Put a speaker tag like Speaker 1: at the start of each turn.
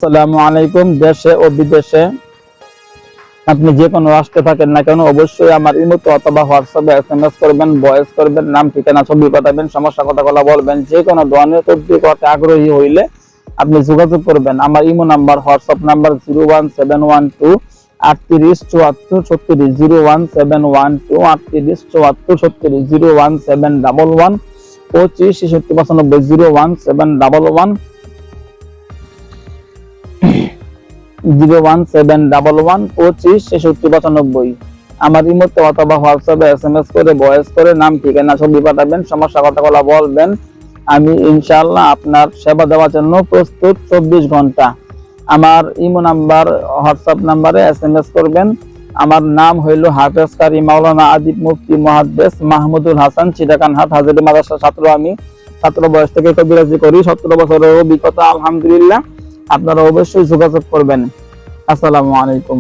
Speaker 1: আসসালামু আলাইকুম। দেশে ও বিদেশে আপনি যে কোনো রাষ্ট্রে থাকেন না কেন, অবশ্যই আমার ইমোতে অথবা হোয়াটসঅ্যাপে এসএমএস করবেন, ভয়েস করবেন, নাম ঠিকানা ছবি পাঠাবেন, সমস্যা কথাগুলো বলবেন। যে কোনো ধরনের তথ্য করতে আগ্রহী হইলে আপনি যোগাযোগ করবেন। আমার ইমো নাম্বার, হোয়াটসঅ্যাপ নাম্বার 01712 3874 36, 01712 3874 36, 01711 25 66 95, 01711 01711 25 66 95। আমার ইমোতে অথবা হোয়াটসঅ্যাপে এসএমএস করে, ভয়েস করে, নাম ঠিকানা ছবি পাঠাবেন, সমস্যা কথাগুলো বলবেন। আমি ইনশাআল্লাহ আপনার সেবা দেওয়ার জন্য প্রস্তুত 24 ঘন্টা। আমার ইমো নাম্বার, হোয়াটসঅ্যাপ নাম্বারে এসএমএস করবেন। আমার নাম হইল হাফেজ কারি মাওলানা আদিব মুফতি মুহাদ্দিস মাহমুদুল হাসান, চিটাকানহাট হাজেরি মাদ্রাসার ছাত্র। আমি ছাত্র বয়স থেকে কবিরাজি করি, 17 বছরের অভিজ্ঞতা আলহামদুলিল্লাহ। আপনারা অবশ্যই যোগাযোগ করবেন। আসসালামু আলাইকুম।